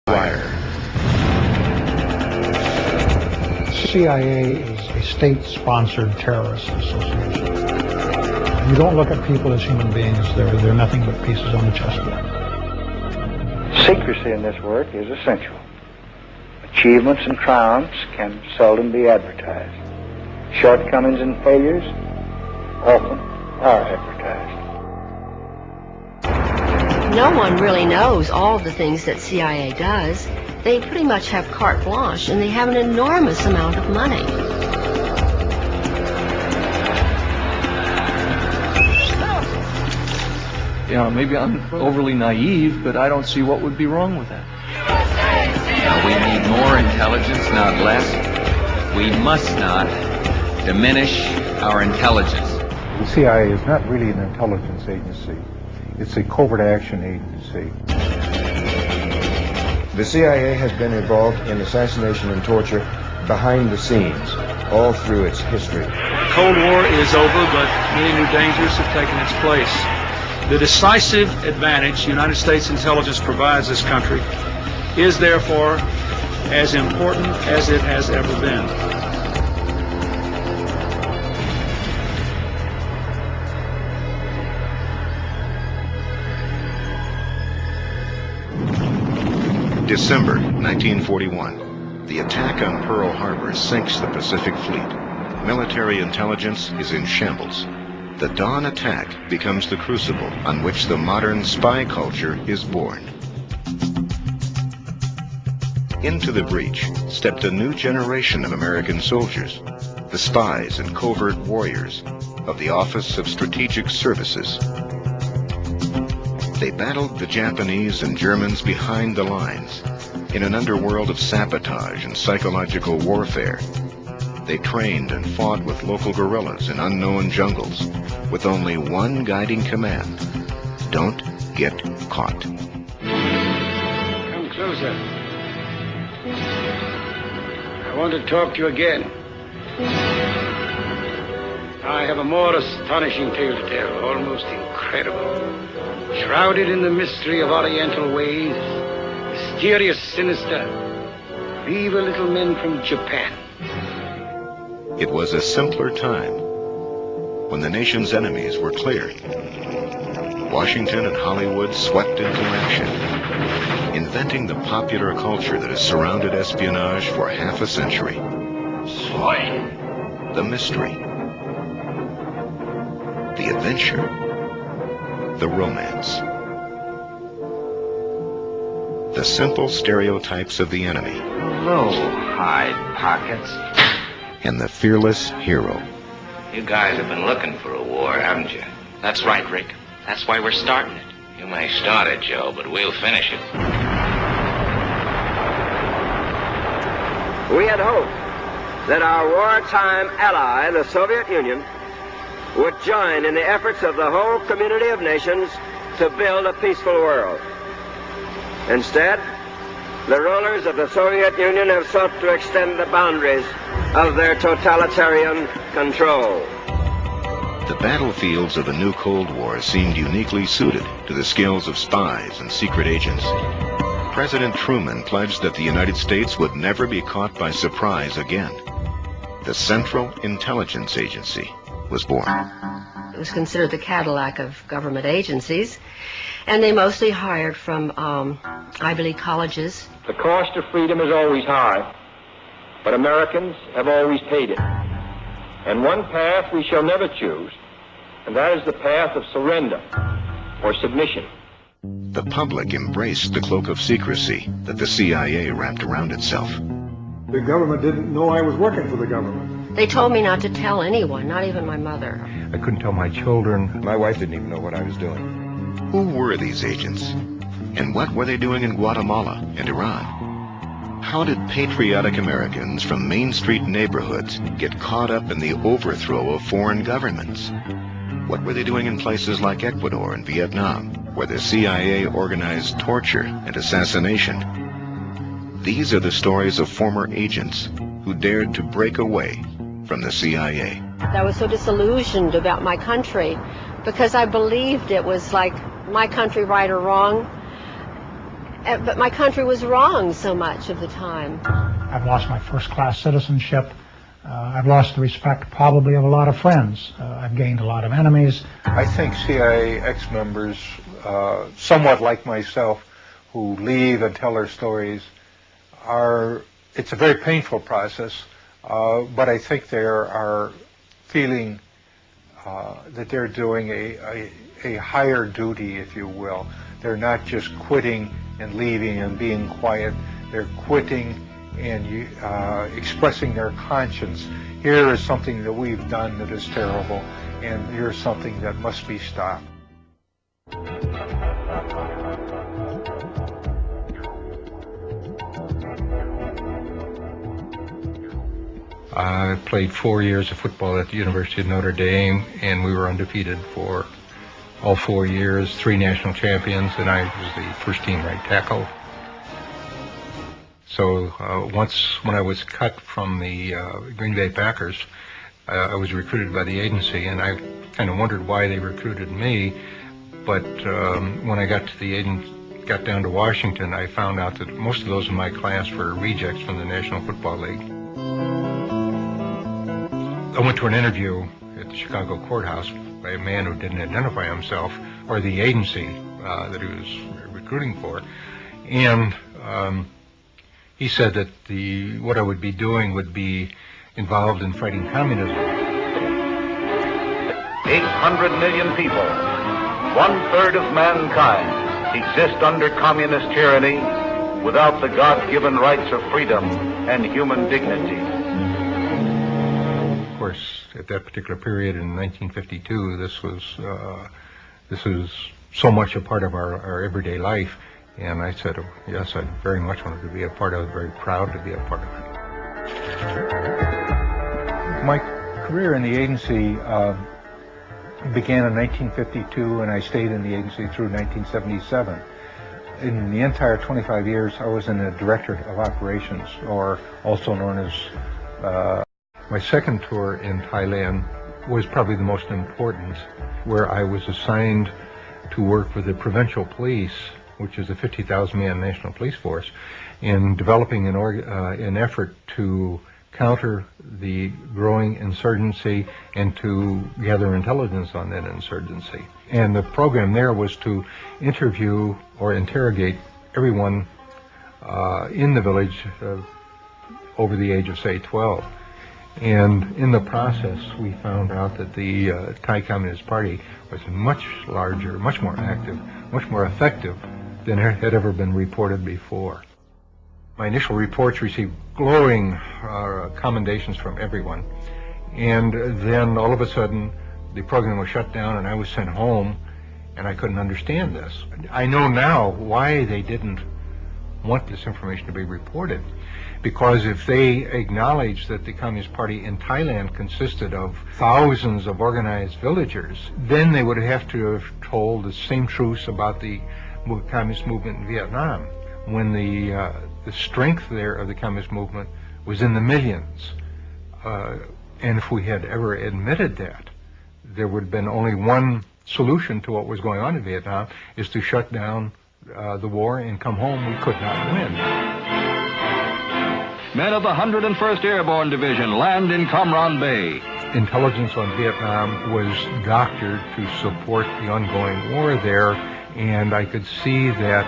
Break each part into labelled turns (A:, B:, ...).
A: Wire.
B: CIA is a state-sponsored terrorist association. You don't look at people as human beings. They're nothing but pieces on the chessboard.
C: Secrecy in this work is essential. Achievements and triumphs can seldom be advertised. Shortcomings and failures often are advertised.
D: No one really knows all of the things that CIA does. They pretty much have carte blanche, and they have an enormous amount of money.
E: Yeah, maybe I'm overly naive, but I don't see what would be wrong with that.
F: We need more intelligence, not less. We must not diminish our intelligence.
G: The CIA is not really an intelligence agency. It's a covert action agency.
A: The CIA has been involved in assassination and torture behind the scenes, all through its history.
H: The Cold War is over, but many new dangers have taken its place. The decisive advantage the United States intelligence provides this country is therefore as important as it has ever been.
I: December 1941. The attack on Pearl Harbor sinks the Pacific Fleet. Military intelligence is in shambles. The dawn attack becomes the crucible on which the modern spy culture is born. Into the breach stepped a new generation of American soldiers, the spies and covert warriors of the Office of Strategic Services. They battled the Japanese and Germans behind the lines in an underworld of sabotage and psychological warfare. They trained and fought with local guerrillas in unknown jungles with only one guiding command: don't get caught.
J: Come closer. I want to talk to you again. I have a more astonishing tale to tell, almost incredible. Shrouded in the mystery of Oriental ways, mysterious, sinister, evil little men from Japan.
I: It was a simpler time when the nation's enemies were clear. Washington and Hollywood swept into action, inventing the popular culture that has surrounded espionage for half a century.
J: Spy.
I: The mystery, the adventure, the romance. The simple stereotypes of the enemy.
K: Hello, hide pockets.
I: And the fearless hero.
K: You guys have been looking for a war, haven't you?
L: That's right, Rick. That's why we're starting it.
K: You may start it, Joe, but we'll finish it.
M: We had hoped that our wartime ally, the Soviet Union, would join in the efforts of the whole community of nations to build a peaceful world. Instead, the rulers of the Soviet Union have sought to extend the boundaries of their totalitarian control.
I: The battlefields of the new Cold War seemed uniquely suited to the skills of spies and secret agents. President Truman pledged that the United States would never be caught by surprise again. The Central Intelligence Agency was born.
D: It was considered the Cadillac of government agencies, and they mostly hired from Ivy League colleges.
N: The cost of freedom is always high, but Americans have always paid it. And one path we shall never choose, and that is the path of surrender or submission.
I: The public embraced the cloak of secrecy that the CIA wrapped around itself.
G: The government didn't know I was working for the government.
D: They told me not to tell anyone, not even my mother.
G: I couldn't tell my children.
A: My wife didn't even know what I was doing.
I: Who were these agents? And what were they doing in Guatemala and Iran? How did patriotic Americans from Main Street neighborhoods get caught up in the overthrow of foreign governments? What were they doing in places like Ecuador and Vietnam, where the CIA organized torture and assassination? These are the stories of former agents who dared to break away from the CIA.
D: I was so disillusioned about my country because I believed it was like my country, right or wrong. But my country was wrong so much of the time.
B: I've lost my first-class citizenship. I've lost the respect probably of a lot of friends. I've gained a lot of enemies.
G: I think CIA ex-members, somewhat like myself, who leave and tell their stories, it's a very painful process, but I think they are feeling that they're doing a higher duty, if you will. They're not just quitting and leaving and being quiet. They're quitting and expressing their conscience. Here is something that we've done that is terrible, and here's something that must be stopped. I played 4 years of football at the University of Notre Dame, and we were undefeated for all 4 years, 3 national champions, and I was the first team right tackle. So once when I was cut from the Green Bay Packers, I was recruited by the agency, and I kind of wondered why they recruited me. But when I got down to Washington, I found out that most of those in my class were rejects from the National Football League. I went to an interview at the Chicago courthouse by a man who didn't identify himself or the agency that he was recruiting for, and he said that what I would be doing would be involved in fighting communism.
O: 800 million people, 1/3 of mankind, exist under communist tyranny without the God-given rights of freedom and human dignity.
G: Of course, at that particular period in 1952, this was so much a part of our everyday life. And I said, oh, yes, I very much wanted to be a part of it, very proud to be a part of it. My career in the agency began in 1952, and I stayed in the agency through 1977. In the entire 25 years, I was in the Directorate of Operations, or also known as... My second tour in Thailand was probably the most important, where I was assigned to work with the Provincial Police, which is a 50,000-man national police force, in developing an effort to counter the growing insurgency and to gather intelligence on that insurgency. And the program there was to interview or interrogate everyone in the village over the age of, say, 12. And in the process, we found out that the Thai Communist Party was much larger, much more active, much more effective than had ever been reported before. My initial reports received glowing commendations from everyone. And then all of a sudden, the program was shut down and I was sent home, and I couldn't understand this. I know now why they didn't want this information to be reported. Because if they acknowledged that the Communist Party in Thailand consisted of thousands of organized villagers, then they would have to have told the same truths about the communist movement in Vietnam, when the strength there of the communist movement was in the millions. And if we had ever admitted that, there would have been only one solution to what was going on in Vietnam, is to shut down the war and come home. We could not win.
P: Men of the 101st Airborne Division land in Cam Ranh Bay.
G: Intelligence on Vietnam was doctored to support the ongoing war there, and I could see that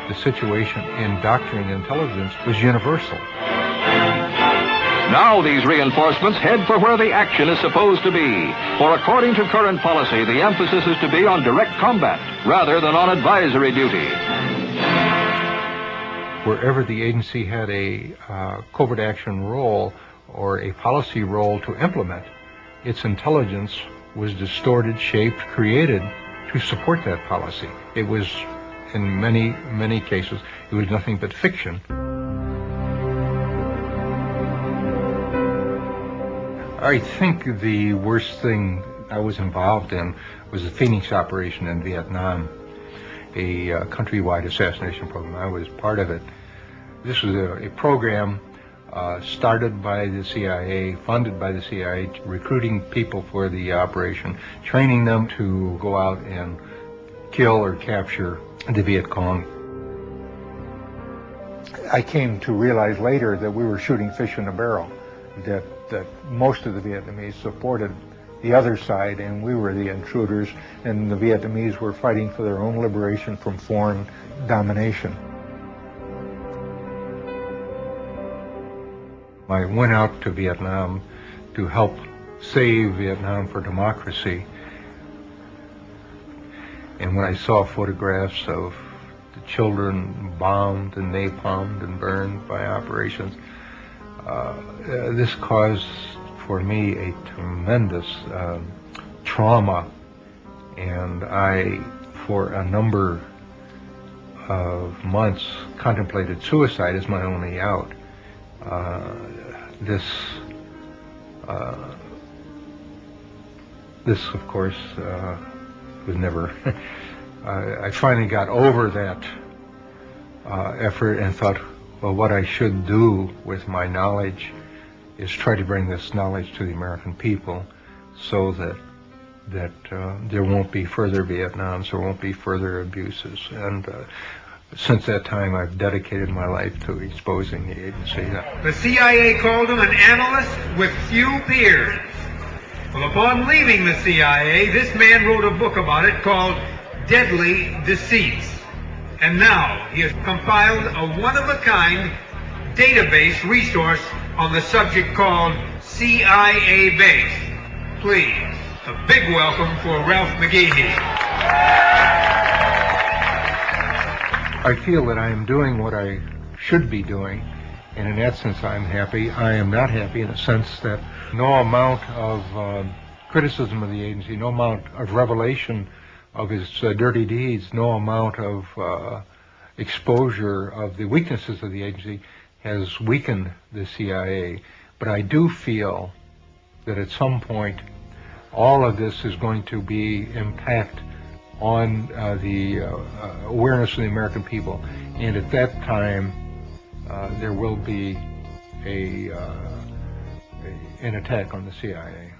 G: the situation in doctoring intelligence was universal.
P: Now these reinforcements head for where the action is supposed to be. For according to current policy, the emphasis is to be on direct combat rather than on advisory duty.
G: Wherever the agency had a covert action role or a policy role to implement, its intelligence was distorted, shaped, created to support that policy. It was, in many, many cases, it was nothing but fiction. I think the worst thing I was involved in was the Phoenix operation in Vietnam, a countrywide assassination program. I was part of it. This was a program started by the CIA, funded by the CIA, recruiting people for the operation, training them to go out and kill or capture the Viet Cong. I came to realize later that we were shooting fish in a barrel, that most of the Vietnamese supported the other side, and we were the intruders, and the Vietnamese were fighting for their own liberation from foreign domination. I went out to Vietnam to help save Vietnam for democracy, and when I saw photographs of the children bombed and napalmed and burned by operations, this caused for me a tremendous trauma, and I, for a number of months, contemplated suicide as my only out. This, of course, was never. I finally got over that effort and thought, well, what I should do with my knowledge is try to bring this knowledge to the American people, so that there won't be further Vietnams, there won't be further abuses. And since that time, I've dedicated my life to exposing the agency.
Q: The CIA called him an analyst with few peers. Well, upon leaving the CIA, this man wrote a book about it called Deadly Deceits. And now he has compiled a one-of-a-kind database resource on the subject called CIA Base. Please, a big welcome for Ralph McGehee.
G: I feel that I am doing what I should be doing, and in that sense I'm happy. I am not happy in the sense that no amount of criticism of the agency, no amount of revelation of its dirty deeds, no amount of exposure of the weaknesses of the agency has weakened the CIA. But I do feel that at some point all of this is going to be impact on the awareness of the American people, and at that time there will be an attack on the CIA.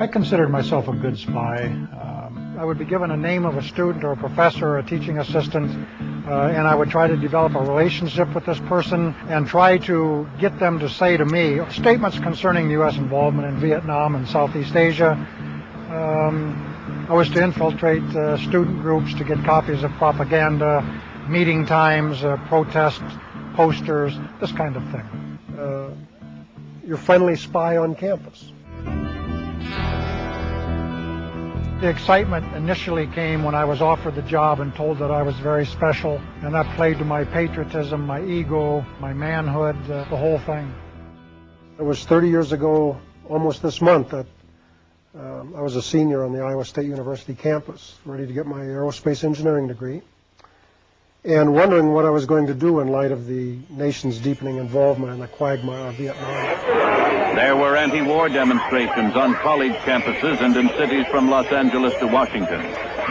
B: I considered myself a good spy. I would be given a name of a student or a professor or a teaching assistant, and I would try to develop a relationship with this person and try to get them to say to me statements concerning U.S. involvement in Vietnam and Southeast Asia. I was to infiltrate student groups to get copies of propaganda, meeting times, protest posters, this kind of thing.
R: You're friendly spy on campus.
B: The excitement initially came when I was offered the job and told that I was very special, and that played to my patriotism, my ego, my manhood, the whole thing.
R: It was 30 years ago, almost this month, that I was a senior on the Iowa State University campus, ready to get my aerospace engineering degree, and wondering what I was going to do in light of the nation's deepening involvement in the quagmire of Vietnam.
P: There were anti-war demonstrations on college campuses and in cities from Los Angeles to Washington.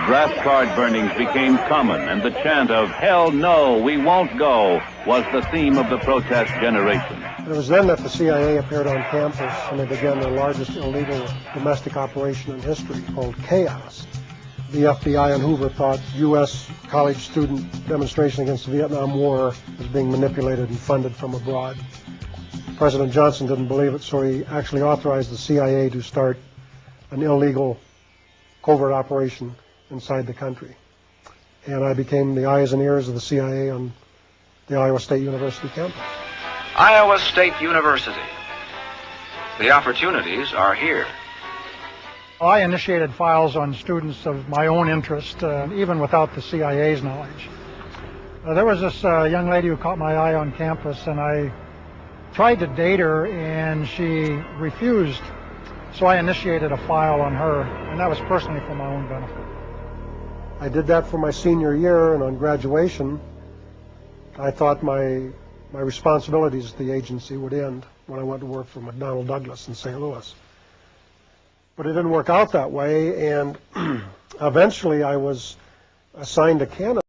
P: Draft card burnings became common, and the chant of "Hell no, we won't go" was the theme of the protest generation.
R: It was then that the CIA appeared on campus, and they began their largest illegal domestic operation in history, called Chaos. The FBI and Hoover thought U.S. college student demonstration against the Vietnam War was being manipulated and funded from abroad. President Johnson didn't believe it, so he actually authorized the CIA to start an illegal covert operation inside the country. And I became the eyes and ears of the CIA on the Iowa State University campus.
S: Iowa State University. The opportunities are here.
B: I initiated files on students of my own interest, even without the CIA's knowledge. There was this young lady who caught my eye on campus, and I tried to date her, and she refused. So I initiated a file on her, and that was personally for my own benefit.
R: I did that for my senior year, and on graduation, I thought my responsibilities at the agency would end when I went to work for McDonnell Douglas in St. Louis. But it didn't work out that way, and eventually I was assigned to Canada.